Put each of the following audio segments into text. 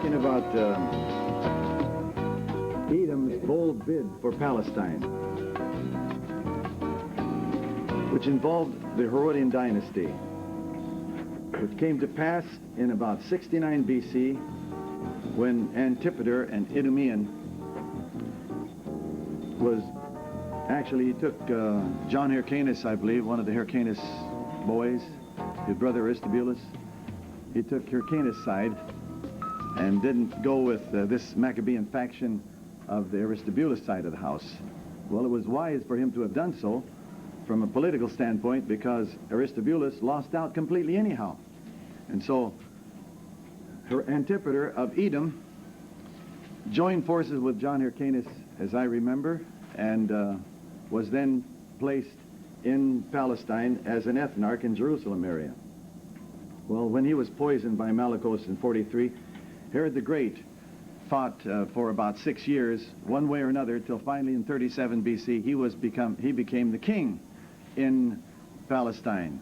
talking about Edom's bold bid for Palestine, which involved the Herodian dynasty, which came to pass in about 69 BC when Antipater, an Idumean, was actually, he took John Hyrcanus, I believe, one of the Hyrcanus boys, his brother Aristobulus. He took Hyrcanus' side and didn't go with this Maccabean faction of the Aristobulus side of the house. Well, it was wise for him to have done so from a political standpoint, because Aristobulus lost out completely anyhow. And so Antipater of Edom joined forces with John Hyrcanus, as I remember, and was then placed in Palestine as an ethnarch in Jerusalem area. Well, when he was poisoned by Malachos in 43, Herod the Great fought for about 6 years, one way or another, till finally in 37 BC he became the king in Palestine.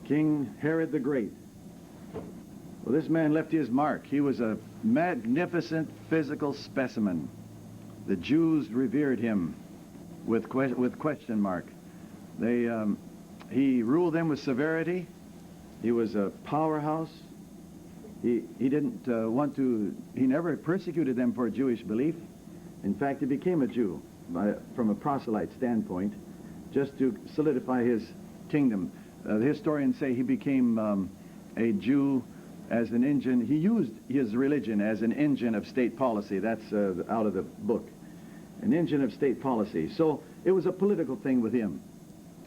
King Herod the Great. Well, this man left his mark. He was a magnificent physical specimen. The Jews revered him with question mark. He ruled them with severity. He was a powerhouse. He didn't he never persecuted them for Jewish belief. In fact, he became a Jew from a proselyte standpoint, just to solidify his kingdom. The historians say he became a Jew as an engine. He used his religion as an engine of state policy. That's out of the book. An engine of state policy. So it was a political thing with him.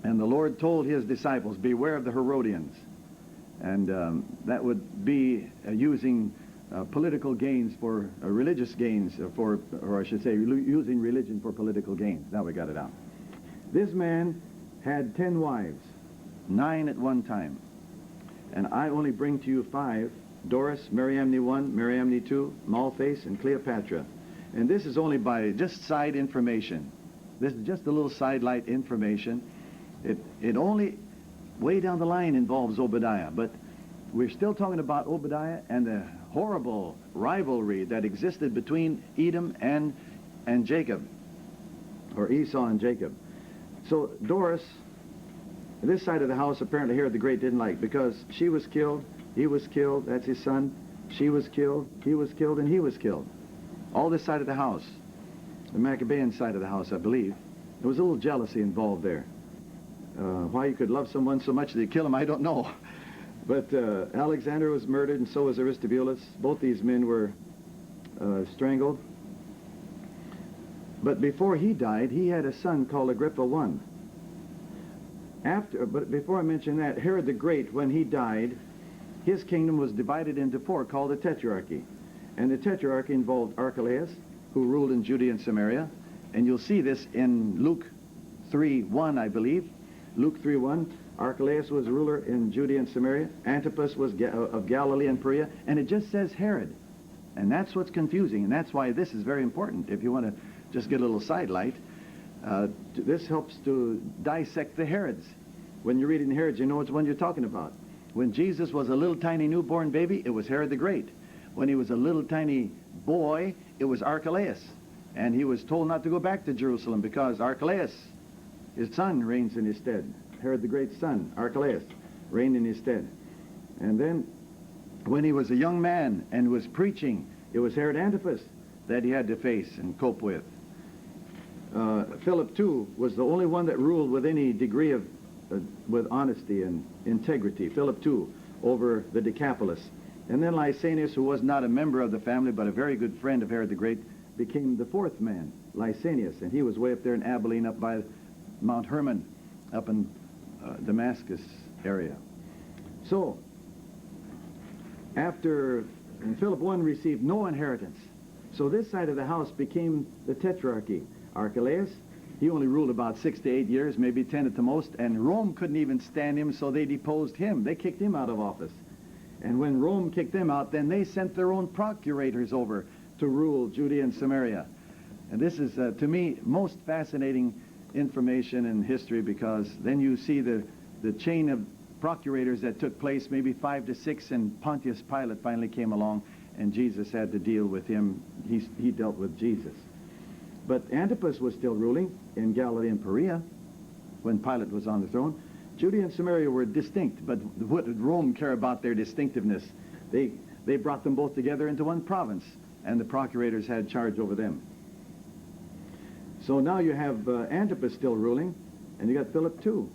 And the Lord told his disciples, beware of the Herodians. And that would be using political gains for religious gains, or I should say, using religion for political gains. Now we got it out. This man had 10 wives, 9 at one time. And I only bring to you 5, Doris, Mariamne 1, Mariamne 2, Malthace, and Cleopatra. And this is only by just side information. This is just a little sidelight information. It only, way down the line, involves Obadiah. But we're still talking about Obadiah and the horrible rivalry that existed between Edom and Jacob, or Esau and Jacob. So Doris, this side of the house, apparently Herod the Great didn't like, because she was killed, he was killed, that's his son, she was killed, he was killed, and he was killed. All this side of the house, the Maccabean side of the house, I believe. There was a little jealousy involved there. Why you could love someone so much that you kill him, I don't know. But Alexander was murdered, and so was Aristobulus. Both these men were strangled. But before he died, he had a son called Agrippa I. But before I mention that, Herod the Great, when he died, his kingdom was divided into 4, called the Tetrarchy. And the Tetrarchy involved Archelaus, who ruled in Judea and Samaria. And you'll see this in Luke 3:1, I believe. Luke 3:1, Archelaus was ruler in Judea and Samaria. Antipas was of Galilee and Perea. And it just says Herod. And that's what's confusing. And that's why this is very important. If you want to just get a little sidelight, this helps to dissect the Herods. When you're reading Herods, you know which one you're talking about. When Jesus was a little tiny newborn baby, it was Herod the Great. When he was a little tiny boy, it was Archelaus. And he was told not to go back to Jerusalem because Archelaus, his son, reigns in his stead. Herod the Great's son, Archelaus, reigned in his stead. And then when he was a young man and was preaching, it was Herod Antipas that he had to face and cope with. Philip, too, was the only one that ruled with any degree of with honesty and integrity. Philip, too, over the Decapolis. And then Lysanias, who was not a member of the family but a very good friend of Herod the Great, became the 4th man, Lysanias, and he was way up there in Abilene, up by Mount Hermon, up in Damascus area. So, after Philip I received no inheritance, so this side of the house became the Tetrarchy. Archelaus, he only ruled about 6 to 8 years, maybe 10 at the most, and Rome couldn't even stand him, so they deposed him. They kicked him out of office. And when Rome kicked them out, then they sent their own procurators over to rule Judea and Samaria. And this is, to me, most fascinating information in history, because then you see the chain of procurators that took place, maybe 5 to 6, and Pontius Pilate finally came along and Jesus had to deal with him. He dealt with Jesus. But Antipas was still ruling in Galilee and Perea when Pilate was on the throne. Judea and Samaria were distinct, but what did Rome care about their distinctiveness? They brought them both together into one province, and the procurators had charge over them. So now you have Antipas still ruling, and you got Philip too.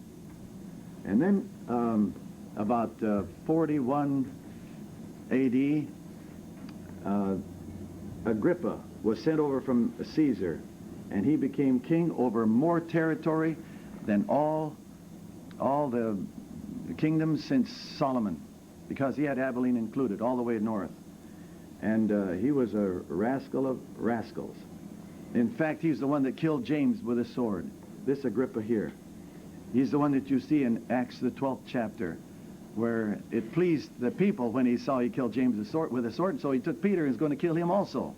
And then about 41 A.D., Agrippa was sent over from Caesar, and he became king over more territory than all the kingdoms since Solomon, because he had Abilene included all the way north. And he was a rascal of rascals. In fact, he's the one that killed James with a sword. This Agrippa here. He's the one that you see in Acts the 12th chapter, where it pleased the people when he saw he killed James with a sword, so he took Peter and was going to kill him also.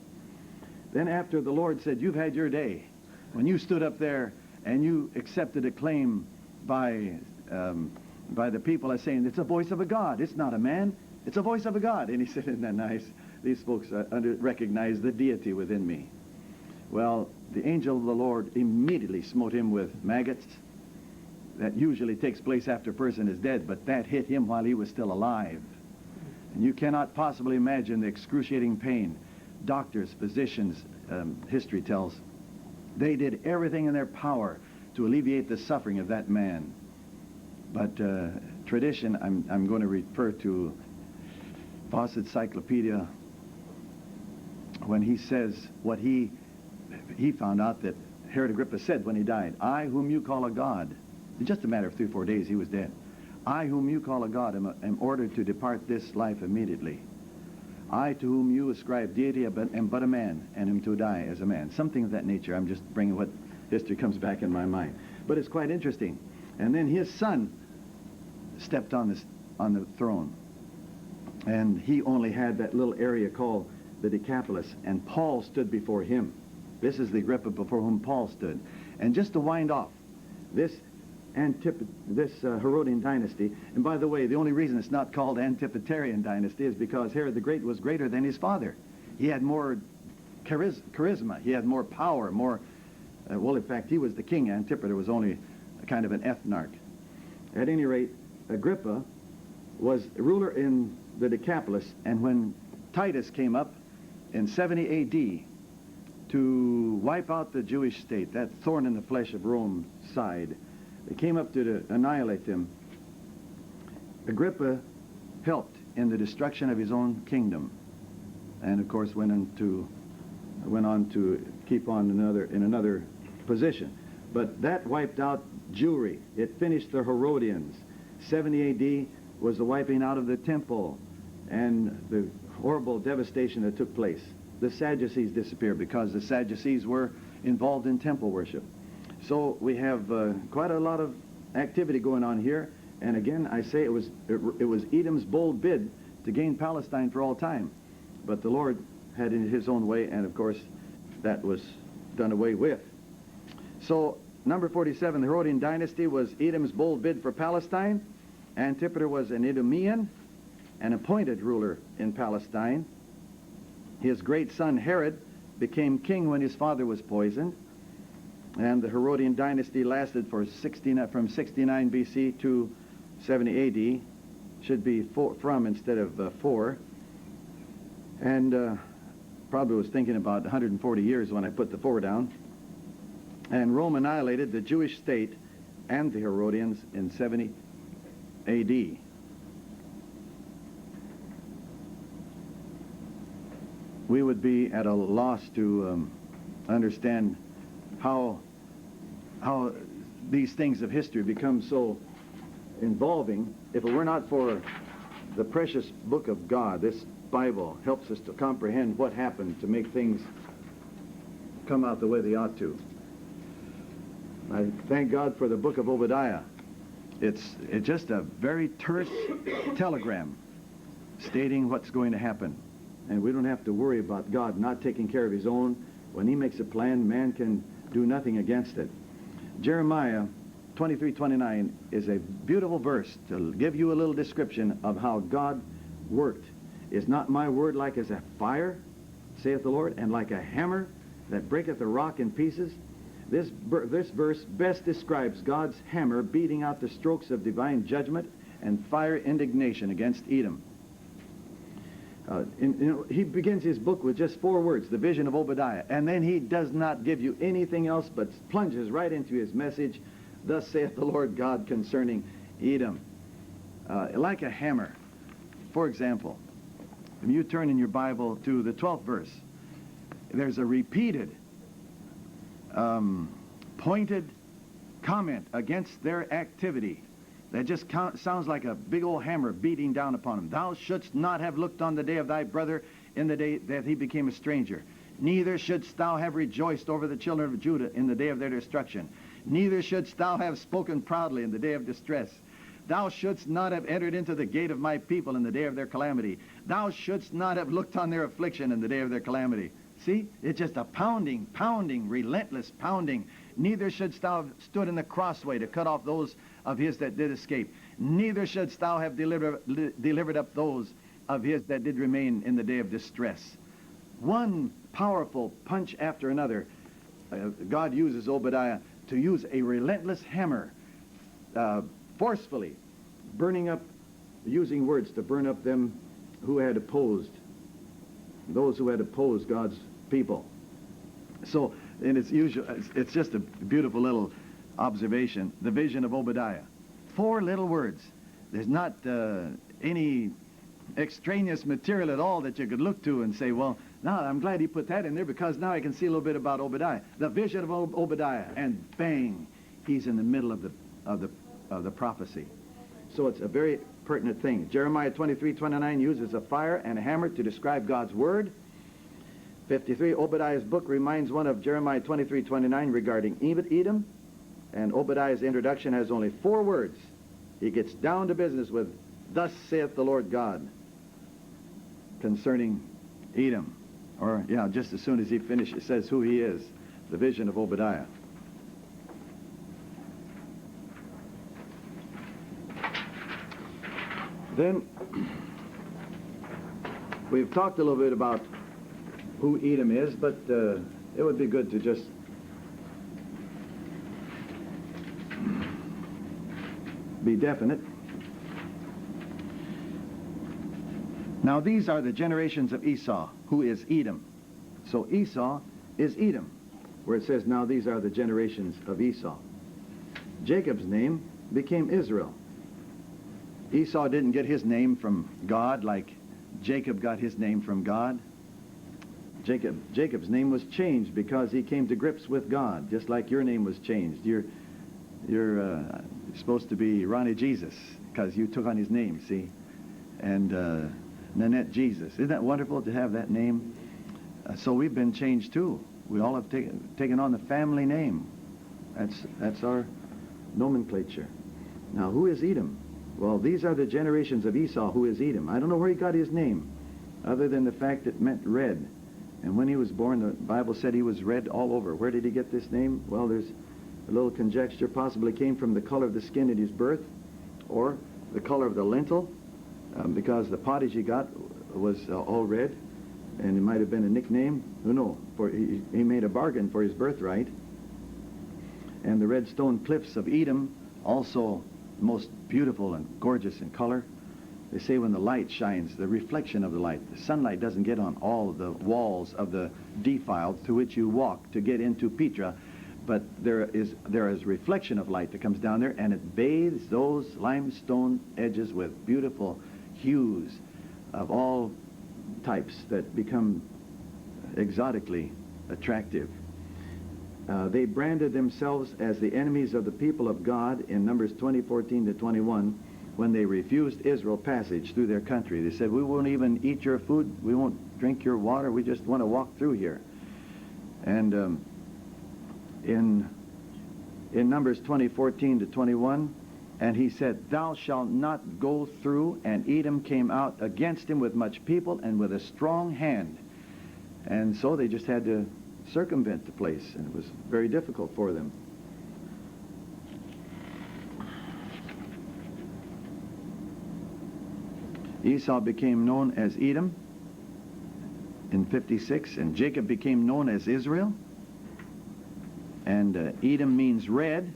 Then after the Lord said, "You've had your day," when you stood up there and you accepted a claim by the people as saying, "It's a voice of a God. It's not a man. It's a voice of a God." And he said, "Isn't that nice? These folks recognize the deity within me." Well, the angel of the Lord immediately smote him with maggots. That usually takes place after a person is dead, but that hit him while he was still alive. And you cannot possibly imagine the excruciating pain. Doctors, physicians, history tells, they did everything in their power to alleviate the suffering of that man. But tradition, I'm going to refer to Fawcett's Cyclopedia when he says what he found out that Herod Agrippa said when he died. "I, whom you call a god," in just a matter of 3 or 4 days he was dead. "I, whom you call a god, am ordered to depart this life immediately. I, to whom you ascribe deity, am but a man, and am to die as a man." Something of that nature. I'm just bringing what history comes back in my mind. But it's quite interesting. And then his son stepped on the throne. And he only had that little area called the Decapolis, and Paul stood before him. This is the Agrippa before whom Paul stood. And just to wind off this Herodian dynasty, and by the way, the only reason it's not called Antipaterian dynasty is because Herod the Great was greater than his father. He had more charisma, he had more power, well, in fact, he was the king. Antipater was only a kind of an ethnarch. At any rate, Agrippa was ruler in the Decapolis, and when Titus came up in 70 A.D. to wipe out the Jewish state, that thorn in the flesh of Rome's side, they came up to annihilate them. Agrippa helped in the destruction of his own kingdom, and of course went on to keep on in another position. But that wiped out Jewry. It finished the Herodians. 70 A.D. was the wiping out of the temple and the horrible devastation that took place. The Sadducees disappeared because the Sadducees were involved in temple worship. So we have quite a lot of activity going on here. And again, I say it was Edom's bold bid to gain Palestine for all time. But the Lord had in his own way, and of course, that was done away with. So, number 47, the Herodian dynasty was Edom's bold bid for Palestine. Antipater was an Edomian, an appointed ruler in Palestine. His great son Herod became king when his father was poisoned. And the Herodian dynasty lasted for from 69 B.C. to 70 A.D. Should be from instead of 4. And probably was thinking about 140 years when I put the 4 down. And Rome annihilated the Jewish state and the Herodians in 70 A.D. We would be at a loss to understand how these things of history become so involving if it were not for the precious book of God. This Bible helps us to comprehend what happened to make things come out the way they ought to. I thank God for the book of Obadiah. It's just a very terse telegram stating what's going to happen. And we don't have to worry about God not taking care of his own. When he makes a plan, man can do nothing against it. Jeremiah 23:29 is a beautiful verse to give you a little description of how God worked Is not my word like as a fire, saith the Lord, and like a hammer that breaketh the rock in pieces? This verse best describes God's hammer beating out the strokes of divine judgment and fire indignation against Edom. He begins his book with just 4 words, the vision of Obadiah, and then he does not give you anything else but plunges right into his message, thus saith the Lord God concerning Edom. Like a hammer. For example, if you turn in your Bible to the 12th verse, there's a repeated, pointed comment against their activity that just sounds like a big old hammer beating down upon them. Thou shouldst not have looked on the day of thy brother in the day that he became a stranger. Neither shouldst thou have rejoiced over the children of Judah in the day of their destruction. Neither shouldst thou have spoken proudly in the day of distress. Thou shouldst not have entered into the gate of my people in the day of their calamity. Thou shouldst not have looked on their affliction in the day of their calamity. See? It's just a pounding, relentless pounding. Neither shouldst thou have stood in the crossway to cut off those of his that did escape. Neither shouldst thou have delivered up those of his that did remain in the day of distress. One powerful punch after another. God uses Obadiah to use a relentless hammer, forcefully burning up, using words to burn up them who had opposed, those who had opposed God's people. So, and it's just a beautiful little observation, the vision of Obadiah. 4 little words. There's not any extraneous material at all that you could look to and say, well, now I'm glad he put that in there because now I can see a little bit about Obadiah. The vision of Obadiah, and bang, he's in the middle of the prophecy. So it's a very pertinent thing. Jeremiah 23:29 uses a fire and a hammer to describe God's word. 53, Obadiah's book reminds one of Jeremiah 23:29 regarding Edom. And Obadiah's introduction has only 4 words. He gets down to business with, thus saith the Lord God concerning Edom. Or, yeah, just as soon as he finishes, it says who he is, the vision of Obadiah. Then, we've talked a little bit about who Edom is, but it would be good to just be definite. Now these are the generations of Esau, who is Edom. So Esau is Edom, where it says, now these are the generations of Esau. Jacob's name became Israel. Esau didn't get his name from God like Jacob got his name from God. Jacob's name was changed because he came to grips with God, just like your name was changed. You're supposed to be Ronnie Jesus because you took on his name, see? And Nanette Jesus. Isn't that wonderful to have that name? So we've been changed too. We all have taken on the family name. That's our nomenclature. Now, who is Edom? Well, these are the generations of Esau, who is Edom. I don't know where he got his name, other than the fact it meant red. And when he was born, the Bible said he was red all over. Where did he get this name? Well, there's a little conjecture. Possibly came from the color of the skin at his birth, or the color of the lintel, because the pottage he got was all red, and it might have been a nickname. Who knows? For he made a bargain for his birthright. And the red stone cliffs of Edom, also most beautiful and gorgeous in color. They say when the light shines, the reflection of the light, the sunlight doesn't get on all the walls of the defile through which you walk to get into Petra, but there is reflection of light that comes down there, and it bathes those limestone edges with beautiful hues of all types that become exotically attractive. They branded themselves as the enemies of the people of God in Numbers 20:14-21 when they refused Israel passage through their country. They said, we won't even eat your food, we won't drink your water, we just want to walk through here. And in Numbers 20:14-21, and he said, thou shalt not go through, and Edom came out against him with much people and with a strong hand. And so they just had to circumvent the place, and it was very difficult for them. Esau became known as Edom in 56, and Jacob became known as Israel. And Edom means red.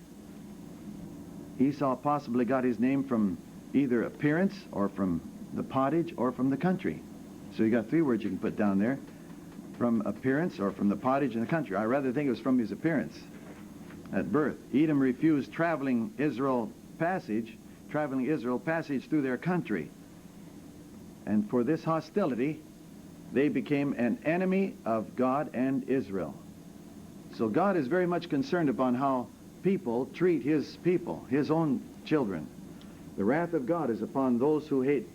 Esau possibly got his name from either appearance or from the pottage or from the country. So you got three words you can put down there: from appearance or from the pottage in the country. I rather think it was from his appearance at birth. Edom refused traveling Israel passage through their country. And for this hostility, they became an enemy of God and Israel. So God is very much concerned upon how people treat his people, his own children. The wrath of God is upon those who hate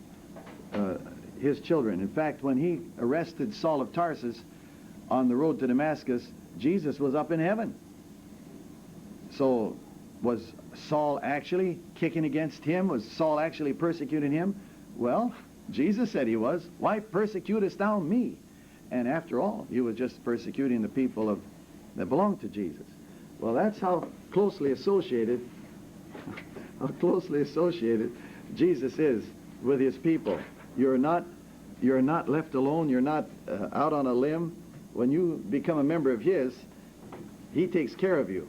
his children. In fact, when he arrested Saul of Tarsus on the road to Damascus, Jesus was up in heaven. So was Saul actually kicking against him? Was Saul actually persecuting him? Well, Jesus said he was. Why persecutest thou me? And after all, he was just persecuting the people that belonged to Jesus. Well, that's how closely associated Jesus is with his people. You're not left alone. You're not out on a limb. When you become a member of his, he takes care of you.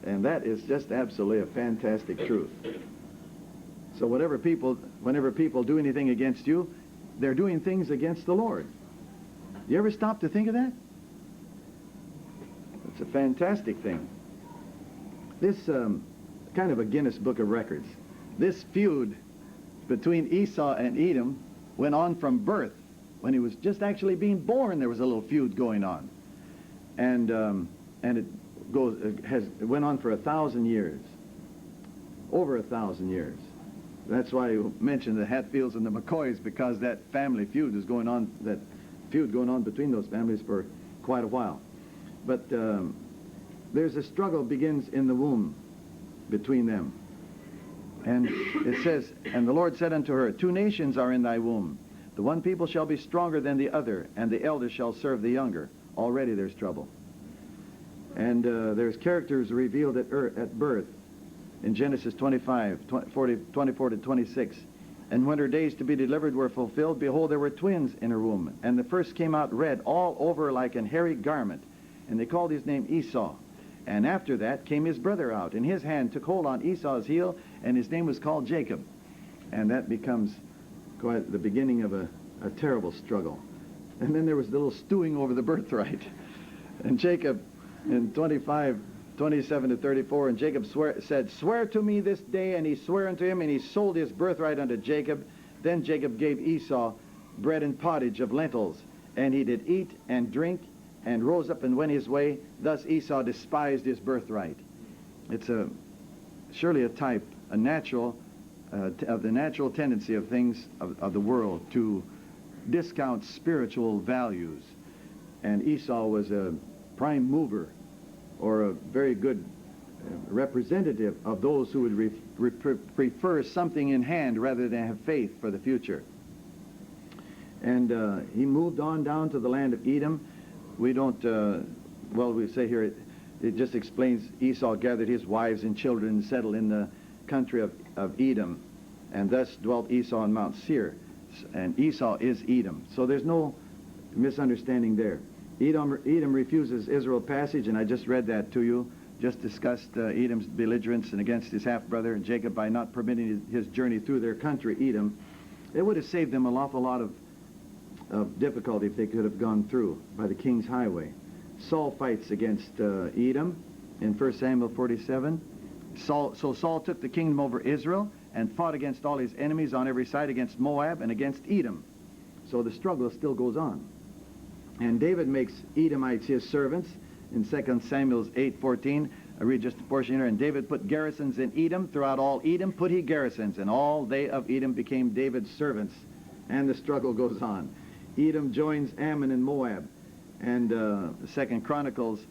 And that is just absolutely a fantastic truth. So whenever people do anything against you, they're doing things against the Lord. You ever stop to think of that? It's a fantastic thing. This kind of a Guinness Book of Records. This feud between Esau and Edom went on from birth. When he was just actually being born, there was a little feud going on, and it went on for 1,000 years, over 1,000 years. That's why you mentioned the Hatfields and the McCoys, because that family feud is going on. That feud going on between those families for quite a while. But there's a struggle begins in the womb between them. And it says, "And the Lord said unto her, 2 nations are in thy womb. The one people shall be stronger than the other, and the elder shall serve the younger." Already there's trouble. And there's characters revealed at birth in Genesis 25, 24 to 26. "And when her days to be delivered were fulfilled, behold, there were twins in her womb. And the first came out red all over like an hairy garment. And they called his name Esau. And after that came his brother out, and his hand took hold on Esau's heel, and his name was called Jacob." And that becomes quite the beginning of a terrible struggle. And then there was a little stewing over the birthright. And Jacob, in 25, 27 to 34, "And Jacob said, Swear to me this day. And he sware unto him, and he sold his birthright unto Jacob. Then Jacob gave Esau bread and pottage of lentils. And he did eat and drink, and rose up and went his way. Thus Esau despised his birthright." It's surely a type, a natural, of the natural tendency of things of the world to discount spiritual values. And Esau was a prime mover, or a very good representative of those who would prefer something in hand rather than have faith for the future. And he moved on down to the land of Edom. We don't, we say here, it just explains Esau gathered his wives and children and settled in the country of Edom, and thus dwelt Esau on Mount Seir. And Esau is Edom. So there's no misunderstanding there. Edom refuses Israel passage, and I just read that to you. Just discussed Edom's belligerence and against his half-brother Jacob by not permitting his journey through their country, Edom. It would have saved them an awful lot of difficulty if they could have gone through by the king's highway. Saul fights against Edom in 1 Samuel 47. So Saul took the kingdom over Israel and fought against all his enemies on every side, against Moab and against Edom. So the struggle still goes on. And David makes Edomites his servants in 2 Samuel 8:14. I read just a portion here. "And David put garrisons in Edom. Throughout all Edom put he garrisons, and all they of Edom became David's servants." And the struggle goes on. Edom joins Ammon and Moab. And 2 Chronicles,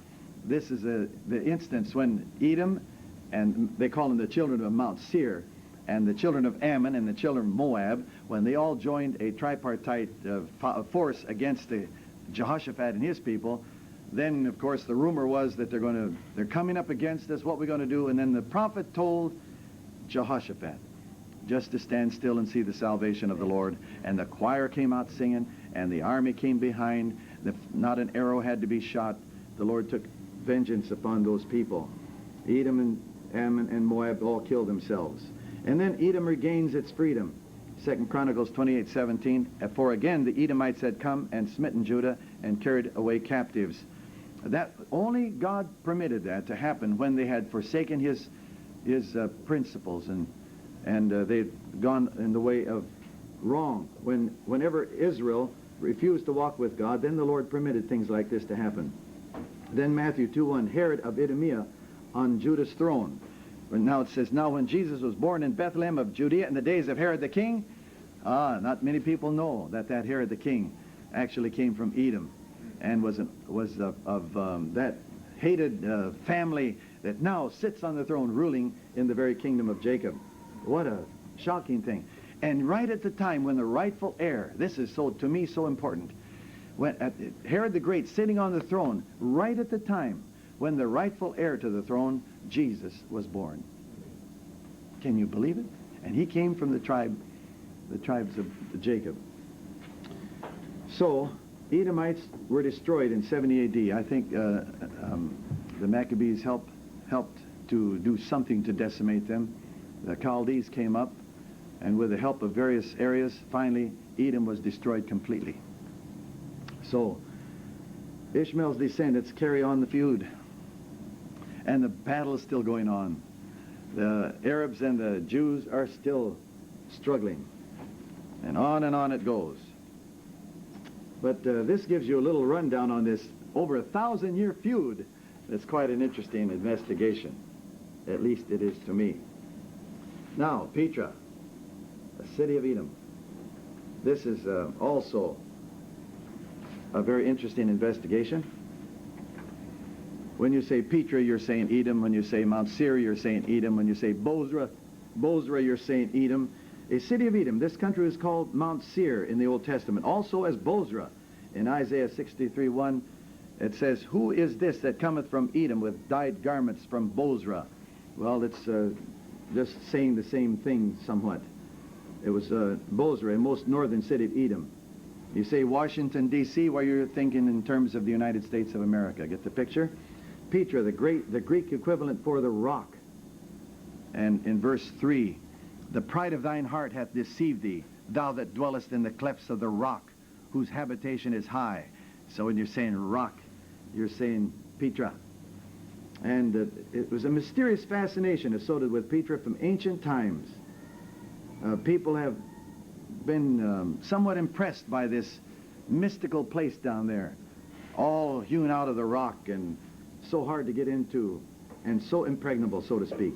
this is the instance when Edom, and they call them the children of Mount Seir, and the children of Ammon and the children of Moab, when they all joined a tripartite force against Jehoshaphat and his people, then of course the rumor was that they're coming up against us, what we're going to do. And then the prophet told Jehoshaphat, just to stand still and see the salvation of the Lord. And the choir came out singing, and the army came behind. Not an arrow had to be shot. The Lord took vengeance upon those people. Edom and Ammon and Moab all killed themselves. And then Edom regains its freedom. 2 Chronicles 28:17. For again the Edomites had come and smitten Judah and carried away captives. That only God permitted that to happen when they had forsaken his principles and they'd gone in the way of wrong. Whenever Israel refused to walk with God, then the Lord permitted things like this to happen. Then Matthew 2:1, Herod of Idumea on Judah's throne. Now it says, now when Jesus was born in Bethlehem of Judea in the days of Herod the king, not many people know that Herod the king actually came from Edom and was of that hated family that now sits on the throne ruling in the very kingdom of Jacob. What a shocking thing. And right at the time when the rightful heir, this is to me so important, when Herod the Great sitting on the throne, right at the time when the rightful heir to the throne, Jesus, was born. Can you believe it? And he came from the tribes of Jacob. So Edomites were destroyed in 70 A.D. I think the Maccabees helped to do something to decimate them. The Chaldees came up, and with the help of various areas, finally Edom was destroyed completely. So Ishmael's descendants carry on the feud, and the battle is still going on. The Arabs and the Jews are still struggling, and on it goes. But this gives you a little rundown on this over 1,000-year feud. It's quite an interesting investigation. At least it is to me. Now, Petra, a city of Edom. This is also a very interesting investigation. When you say Petra, you're saying Edom. When you say Mount Seir, you're saying Edom. When you say Bozrah, you're saying Edom. A city of Edom. This country is called Mount Seir in the Old Testament, also as Bozrah. In Isaiah 63:1, it says, who is this that cometh from Edom with dyed garments from Bozrah? Well, it's just saying the same thing somewhat. It was Bozrah, a most northern city of Edom. You say Washington, D.C., well, you're thinking in terms of the United States of America. Get the picture? Petra, the Greek equivalent for the rock. And in verse 3, the pride of thine heart hath deceived thee, thou that dwellest in the clefts of the rock, whose habitation is high. So when you're saying rock, you're saying Petra. And it was a mysterious fascination associated with Petra from ancient times. People have been somewhat impressed by this mystical place down there, all hewn out of the rock and so hard to get into and so impregnable, so to speak.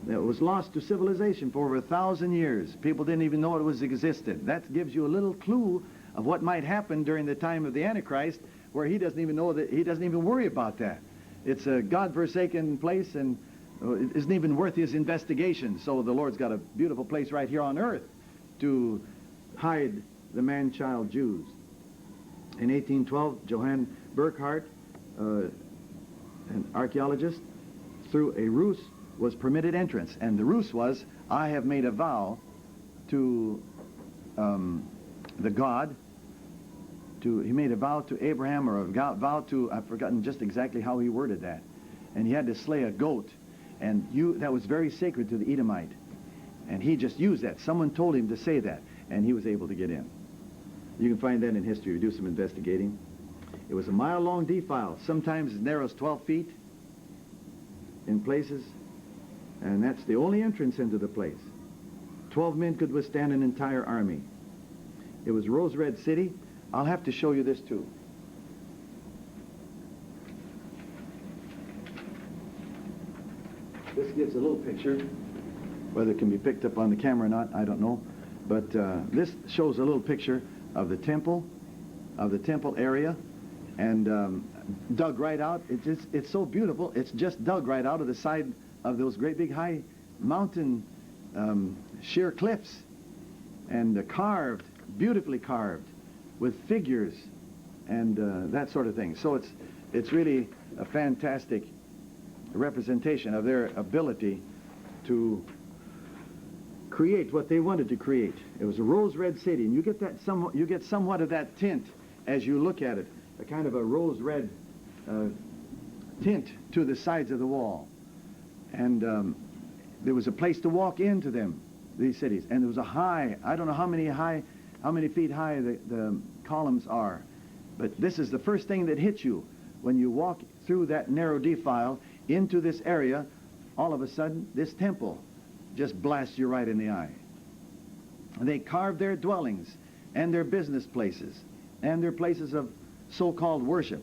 It was lost to civilization for over 1,000 years. People didn't even know it was existed. That gives you a little clue of what might happen during the time of the Antichrist, where he doesn't even know that, he doesn't even worry about that. It's a God-forsaken place, and it isn't even worth his investigation. So the Lord's got a beautiful place right here on earth to hide the man-child Jews. In 1812, Johann Burckhardt, an archaeologist, through a ruse, was permitted entrance. And the ruse was, I have made a vow to the God, he made a vow to Abraham, or a vow to, I've forgotten just exactly how he worded that. And he had to slay a goat. And that was very sacred to the Edomite. And he just used that. Someone told him to say that, and he was able to get in. You can find that in history. Do some investigating. It was a mile-long defile, sometimes as narrow as 12 feet in places. And that's the only entrance into the place. 12 men could withstand an entire army. It was Rose Red City. I'll have to show you this too. This gives a little picture. Whether it can be picked up on the camera or not, I don't know. But this shows a little picture of the temple area, and dug right out. It's so beautiful. It's just dug right out of the side of those great big high mountain sheer cliffs, and carved, beautifully carved, with figures and that sort of thing. So it's really a fantastic representation of their ability to create what they wanted to create. It was a rose red city, and you get somewhat of that tint as you look at it, a kind of a rose red tint to the sides of the wall. And there was a place to walk into them, these cities, and there was a high, I don't know how many feet high the columns are, but this is the first thing that hits you when you walk through that narrow defile into this area. All of a sudden, this temple just blasts you right in the eye. They carved their dwellings and their business places and their places of so-called worship.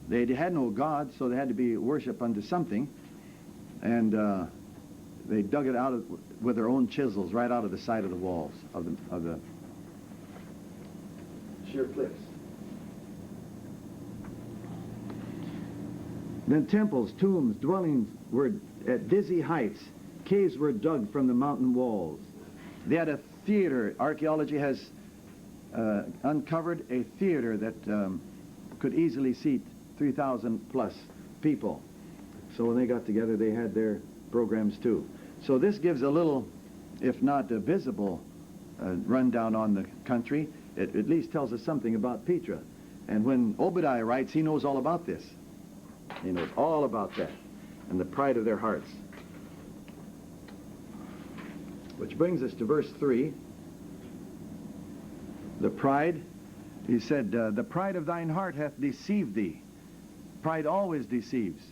They had no God, so they had to be worship unto something, and they dug it out with their own chisels right out of the side of the walls of the sheer cliffs. Then temples, tombs, dwellings were at dizzy heights. Caves were dug from the mountain walls. They had a theater. Archaeology has uncovered a theater that could easily seat 3,000 plus people. So when they got together, they had their programs too. So this gives a little, if not a visible, rundown on the country. It at least tells us something about Petra. And when Obadiah writes, he knows all about this. He knows all about that and the pride of their hearts. Which brings us to verse 3. The pride, he said, the pride of thine heart hath deceived thee. Pride always deceives.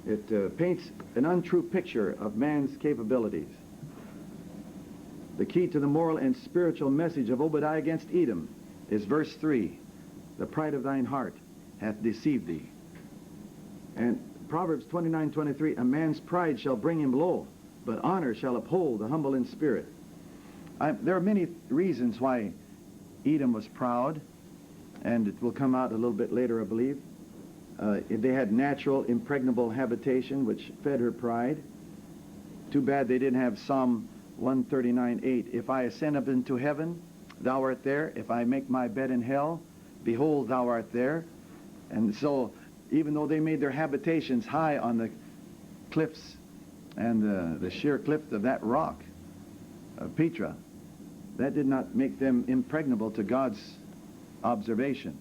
It paints an untrue picture of man's capabilities. The key to the moral and spiritual message of Obadiah against Edom is verse 3. The pride of thine heart hath deceived thee. And Proverbs 29:23, a man's pride shall bring him low, but honor shall uphold the humble in spirit. There are many reasons why Edom was proud, and it will come out a little bit later, I believe. They had natural, impregnable habitation, which fed her pride. Too bad they didn't have Psalm 139:8. If I ascend up into heaven, thou art there. If I make my bed in hell, behold, thou art there. And so, even though they made their habitations high on the cliffs and the sheer cliff of that rock, Petra, that did not make them impregnable to God's observation.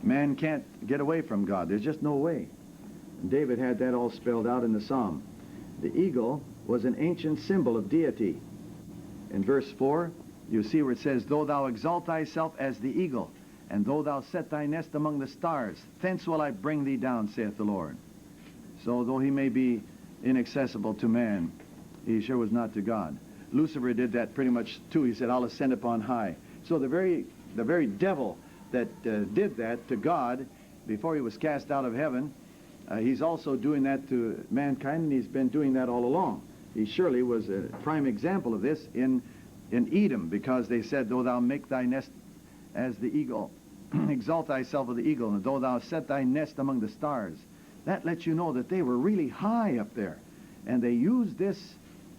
Man can't get away from God. There's just no way. And David had that all spelled out in the Psalm. The eagle was an ancient symbol of deity. In verse 4, you see where it says, though thou exalt thyself as the eagle, and though thou set thy nest among the stars, thence will I bring thee down, saith the Lord. So though he may be inaccessible to man, he sure was not to God. Lucifer did that pretty much too. He said, I'll ascend upon high. So the very devil that did that to God before he was cast out of heaven, he's also doing that to mankind, and he's been doing that all along. He surely was a prime example of this in Edom, because they said, though thou make thy nest as the eagle, exalt thyself as the eagle, and though thou set thy nest among the stars. That lets you know that they were really high up there, and they used this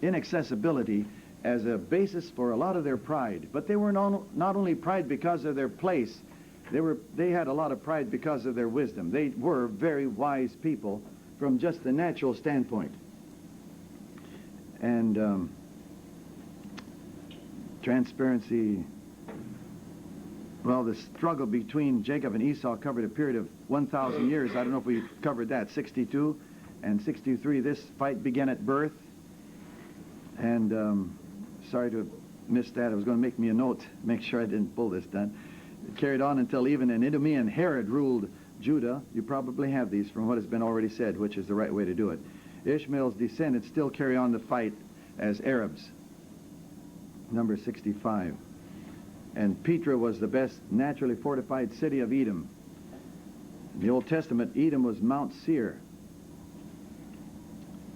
inaccessibility as a basis for a lot of their pride. But they were not only pride because of their place, they had a lot of pride because of their wisdom. They were very wise people from just the natural standpoint. And transparency, well, the struggle between Jacob and Esau covered a period of 1,000 years. I don't know if we covered that. 62 and 63, this fight began at birth. And sorry to have missed that. It was going to make me a note, make sure I didn't pull this done. It carried on until even an Idumean Herod ruled Judah. You probably have these from what has been already said, which is the right way to do it. Ishmael's descendants still carry on the fight as Arabs. Number 65. And Petra was the best naturally fortified city of Edom. In the Old Testament, Edom was Mount Seir.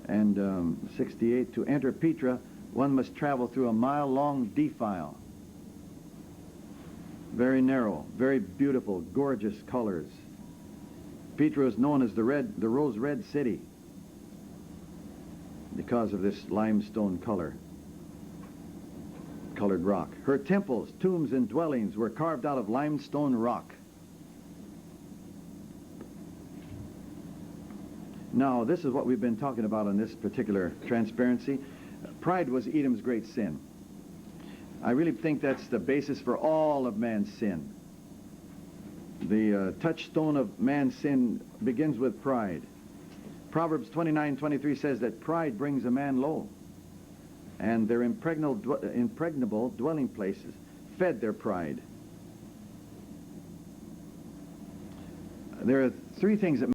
And 68, to enter Petra, one must travel through a mile-long defile. Very narrow, very beautiful, gorgeous colors. Petra is known as the rose red city because of this limestone colored rock. Her temples, tombs, and dwellings were carved out of limestone rock. Now, this is what we've been talking about on this particular transparency. Pride was Edom's great sin. I really think that's the basis for all of man's sin. The touchstone of man's sin begins with pride. Proverbs 29:23 says that pride brings a man low, and their impregnable dwelling places fed their pride. There are three things that